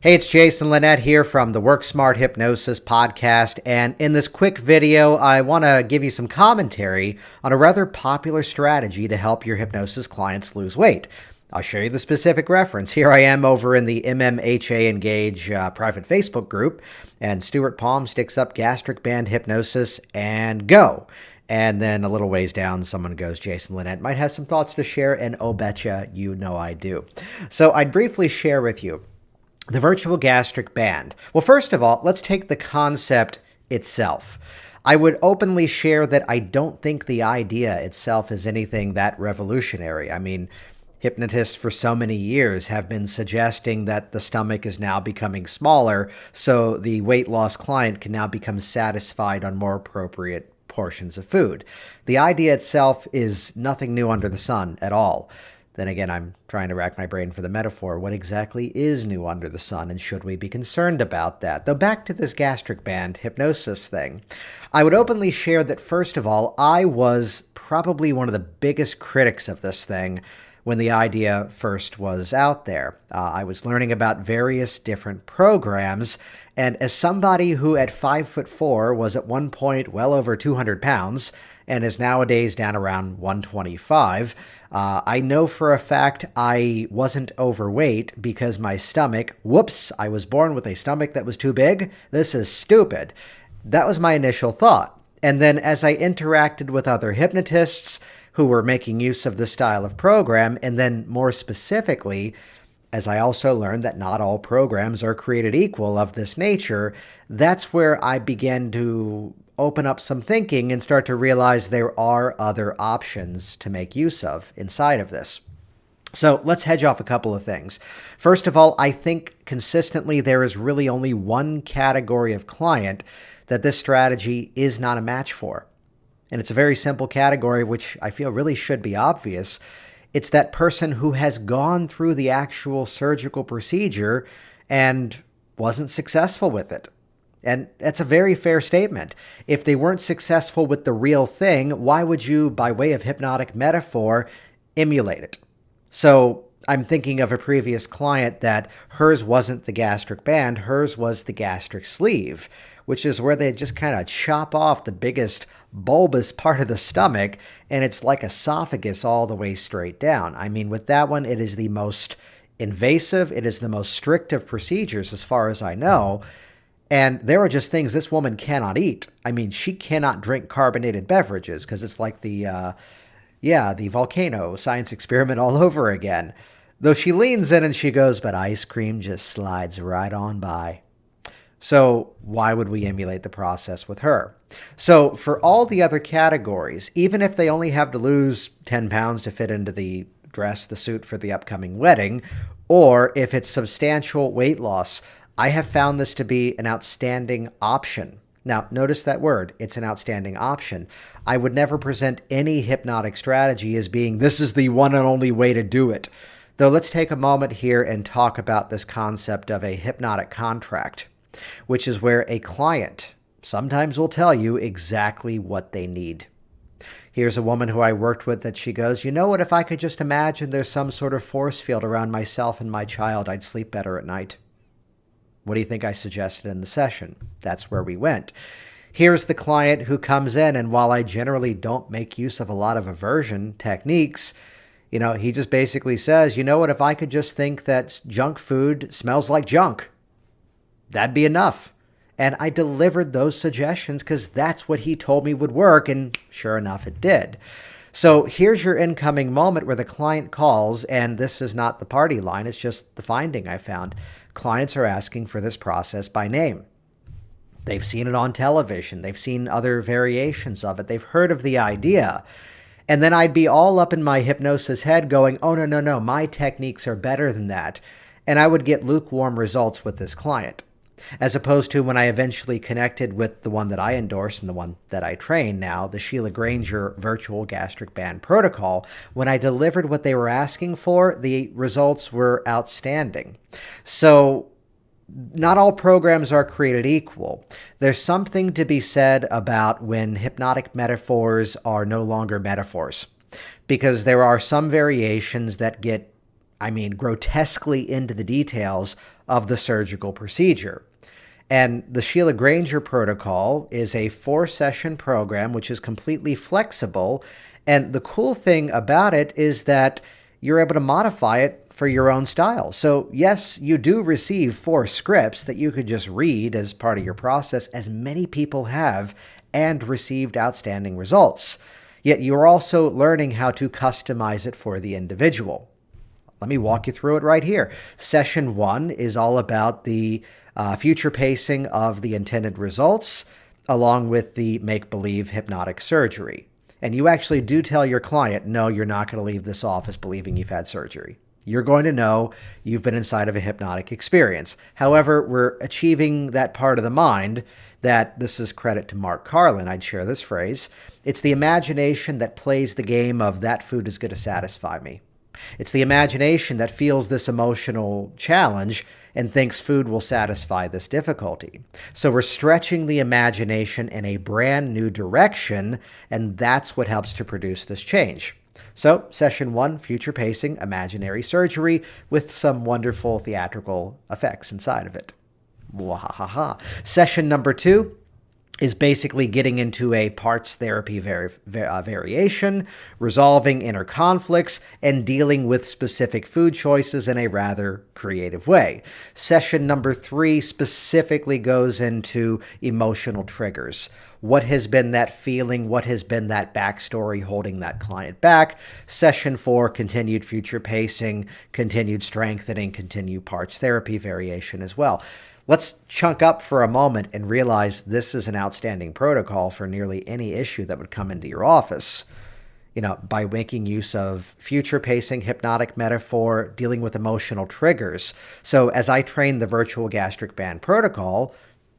Hey, it's Jason Linett here from the Work Smart Hypnosis podcast, and in this quick video, I want to give you some commentary on a rather popular strategy to help your hypnosis clients lose weight. I'll show you the specific reference. Here I am over in the MMHA Engage private Facebook group, and Stuart Palm sticks up gastric band hypnosis and go. And then a little ways down, someone goes, Jason Linett might have some thoughts to share, and oh, betcha, you know I do. So I'd briefly share with you the virtual gastric band. Well, first of all, let's take the concept itself. I would openly share that I don't think the idea itself is anything that revolutionary. I mean, hypnotists for so many years have been suggesting that the stomach is now becoming smaller, so the weight loss client can now become satisfied on more appropriate portions of food. The idea itself is nothing new under the sun at all. Then again, I'm trying to rack my brain for the metaphor. What exactly is new under the sun, and should we be concerned about that? Though back to this gastric band hypnosis thing, I would openly share that, first of all, I was probably one of the biggest critics of this thing when the idea first was out there. I was learning about various different programs, and as somebody who at 5'4" was at one point well over 200 pounds, and is nowadays down around 125. I know for a fact I wasn't overweight because my stomach, whoops, I was born with a stomach that was too big. This is stupid. That was my initial thought. And then as I interacted with other hypnotists who were making use of this style of program, and then more specifically, as I also learned that not all programs are created equal of this nature, that's where I began to open up some thinking and start to realize there are other options to make use of inside of this. So let's hedge off a couple of things. First of all, I think consistently there is really only one category of client that this strategy is not a match for. And it's a very simple category, which I feel really should be obvious. It's that person who has gone through the actual surgical procedure and wasn't successful with it. And that's a very fair statement. If they weren't successful with the real thing, why would you, by way of hypnotic metaphor, emulate it? So I'm thinking of a previous client that hers wasn't the gastric band, hers was the gastric sleeve, which is where they just kind of chop off the biggest bulbous part of the stomach, and it's like esophagus all the way straight down. I mean, with that one, it is the most invasive, it is the most strict of procedures as far as I know. And there are just things this woman cannot eat. I mean, she cannot drink carbonated beverages because it's like the volcano science experiment all over again. Though she leans in and she goes, but ice cream just slides right on by. So why would we emulate the process with her? So for all the other categories, even if they only have to lose 10 pounds to fit into the dress, the suit for the upcoming wedding, or if it's substantial weight loss, I have found this to be an outstanding option. Now, notice that word. It's an outstanding option. I would never present any hypnotic strategy as being, this is the one and only way to do it. Though let's take a moment here and talk about this concept of a hypnotic contract, which is where a client sometimes will tell you exactly what they need. Here's a woman who I worked with that she goes, you know what, if I could just imagine there's some sort of force field around myself and my child, I'd sleep better at night. What do you think I suggested in the session? That's where we went. Here's the client who comes in, and while I generally don't make use of a lot of aversion techniques, he just basically says, you know what, if I could just think that junk food smells like junk, that'd be enough. And I delivered those suggestions because that's what he told me would work, and sure enough, it did. So here's your incoming moment where the client calls, and this is not the party line, it's just the finding I found. Clients are asking for this process by name. They've seen it on television. They've seen other variations of it. They've heard of the idea. And then I'd be all up in my hypnosis head going, oh, no, my techniques are better than that. And I would get lukewarm results with this client. As opposed to when I eventually connected with the one that I endorse and the one that I train now, the Sheila Granger Virtual Gastric Band Protocol, when I delivered what they were asking for, the results were outstanding. So not all programs are created equal. There's something to be said about when hypnotic metaphors are no longer metaphors, because there are some variations that get grotesquely into the details of the surgical procedure. And the Sheila Granger protocol is a 4-session program, which is completely flexible. And the cool thing about it is that you're able to modify it for your own style. So yes, you do receive 4 scripts that you could just read as part of your process, as many people have, and received outstanding results. Yet you're also learning how to customize it for the individual. Let me walk you through it right here. Session 1 is all about the future pacing of the intended results, along with the make-believe hypnotic surgery. And you actually do tell your client, no, you're not going to leave this office believing you've had surgery. You're going to know you've been inside of a hypnotic experience. However, we're achieving that part of the mind that, this is credit to Mark Carlin, I'd share this phrase, it's the imagination that plays the game of that food is going to satisfy me. It's the imagination that feels this emotional challenge and thinks food will satisfy this difficulty. So we're stretching the imagination in a brand new direction, and that's what helps to produce this change. So session 1, future pacing, imaginary surgery with some wonderful theatrical effects inside of it. Wahaha. Session number 2 is basically getting into a parts therapy variation, resolving inner conflicts, and dealing with specific food choices in a rather creative way. Session number 3 specifically goes into emotional triggers. What has been that feeling? What has been that backstory holding that client back? Session 4, continued future pacing, continued strengthening, continued parts therapy variation as well. Let's chunk up for a moment and realize this is an outstanding protocol for nearly any issue that would come into your office. By making use of future pacing, hypnotic metaphor, dealing with emotional triggers. So as I train the virtual gastric band protocol,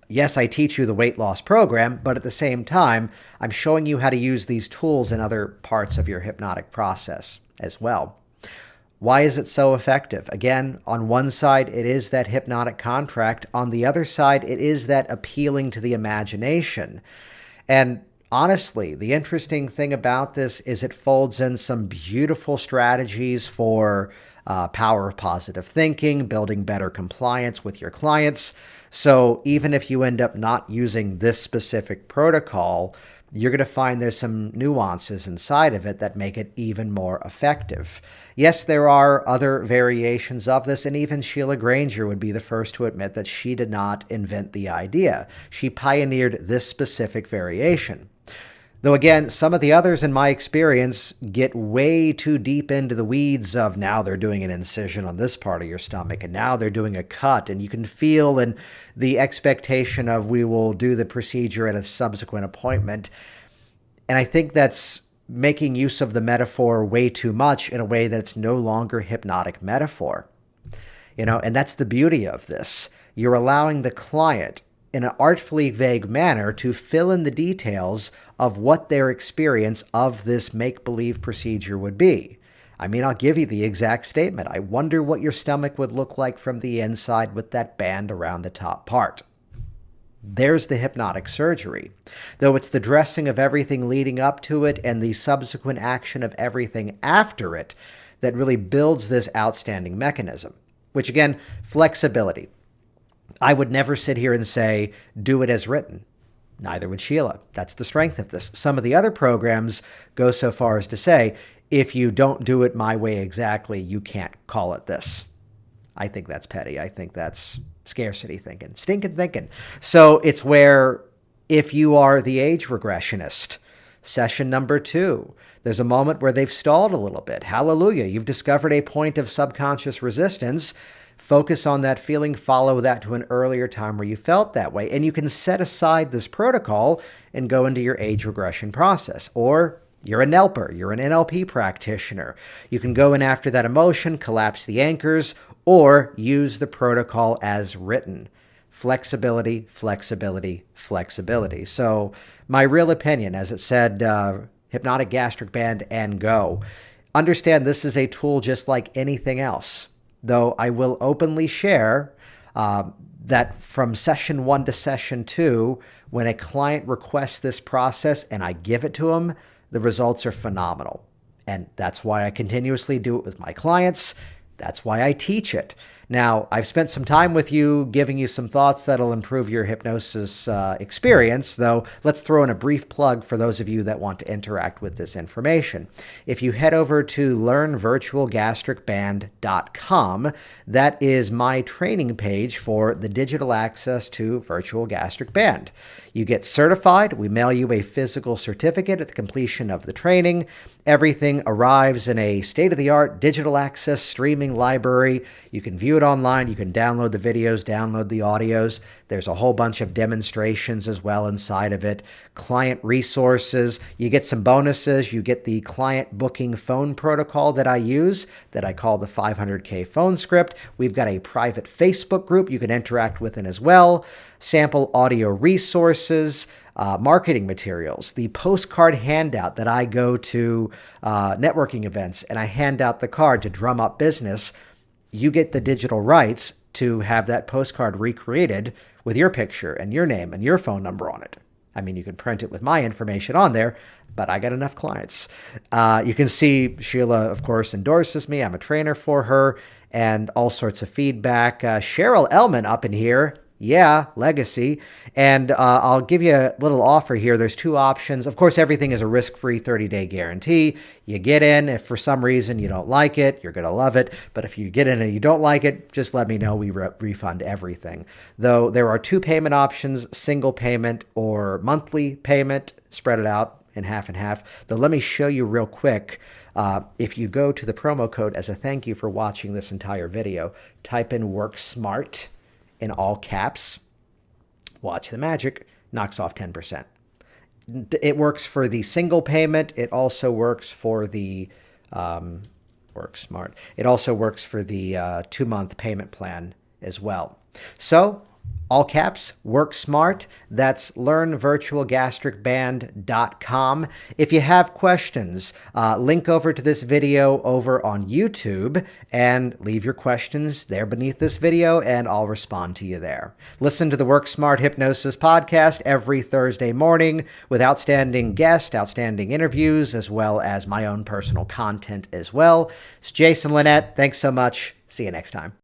yes, I teach you the weight loss program, but at the same time, I'm showing you how to use these tools in other parts of your hypnotic process as well. Why is it so effective? Again, on one side, it is that hypnotic contract. On the other side, it is that appealing to the imagination. And honestly, the interesting thing about this is it folds in some beautiful strategies for power of positive thinking, building better compliance with your clients. So even if you end up not using this specific protocol, you're going to find there's some nuances inside of it that make it even more effective. Yes, there are other variations of this, and even Sheila Granger would be the first to admit that she did not invent the idea. She pioneered this specific variation. Though again, some of the others in my experience get way too deep into the weeds of now they're doing an incision on this part of your stomach and now they're doing a cut, and you can feel in the expectation of we will do the procedure at a subsequent appointment. And I think that's making use of the metaphor way too much in a way that's no longer hypnotic metaphor. And that's the beauty of this. You're allowing the client in an artfully vague manner to fill in the details of what their experience of this make-believe procedure would be. I'll give you the exact statement. I wonder what your stomach would look like from the inside with that band around the top part. There's the hypnotic surgery. Though it's the dressing of everything leading up to it and the subsequent action of everything after it that really builds this outstanding mechanism, which again, flexibility. I would never sit here and say, do it as written. Neither would Sheila. That's the strength of this. Some of the other programs go so far as to say, if you don't do it my way exactly, you can't call it this. I think that's petty. I think that's scarcity thinking, stinking thinking. So it's where if you are the age regressionist, session number 2, there's a moment where they've stalled a little bit. Hallelujah. You've discovered a point of subconscious resistance. Focus on that feeling, follow that to an earlier time where you felt that way. And you can set aside this protocol and go into your age regression process. Or you're a NLPer, you're an NLP practitioner. You can go in after that emotion, collapse the anchors, or use the protocol as written. Flexibility, flexibility, flexibility. So my real opinion, as it said, hypnotic gastric band and go. Understand this is a tool just like anything else. Though I will openly share that from session 1 to session 2, when a client requests this process and I give it to them, the results are phenomenal. And that's why I continuously do it with my clients. That's why I teach it. Now, I've spent some time with you giving you some thoughts that'll improve your hypnosis experience, though let's throw in a brief plug for those of you that want to interact with this information. If you head over to learnvirtualgastricband.com, that is my training page for the digital access to Virtual Gastric Band. You get certified. We mail you a physical certificate at the completion of the training. Everything arrives in a state-of-the-art digital access streaming library. You can view it online. You can download the videos, download the audios. There's a whole bunch of demonstrations as well inside of it. Client resources. You get some bonuses. You get the client booking phone protocol that I use, that I call the 500K phone script. We've got a private Facebook group you can interact with it as well. Sample audio resources, marketing materials, the postcard handout that I go to networking events and I hand out the card to drum up business. You get the digital rights to have that postcard recreated with your picture and your name and your phone number on it. I mean, you can print it with my information on there, but I got enough clients. You can see Sheila, of course, endorses me. I'm a trainer for her and all sorts of feedback. Cheryl Ellman up in here. Yeah, legacy. And I'll give you a little offer here. There's two options. Of course, everything is a risk-free 30-day guarantee. You get in. If for some reason you don't like it, you're going to love it. But if you get in and you don't like it, just let me know. We refund everything. Though there are two payment options, single payment or monthly payment. Spread it out in half and half. Though let me show you real quick. If you go to the promo code as a thank you for watching this entire video, type in Work Smart in all caps, watch the magic, knocks off 10%. It works for the single payment. It also works for the Work Smart. It also works for the 2-month payment plan as well. So all caps, Work Smart. That's learnvirtualgastricband.com. If you have questions, link over to this video over on YouTube and leave your questions there beneath this video and I'll respond to you there. Listen to the Work Smart Hypnosis podcast every Thursday morning with outstanding guests, outstanding interviews, as well as my own personal content as well. It's Jason Linett. Thanks so much. See you next time.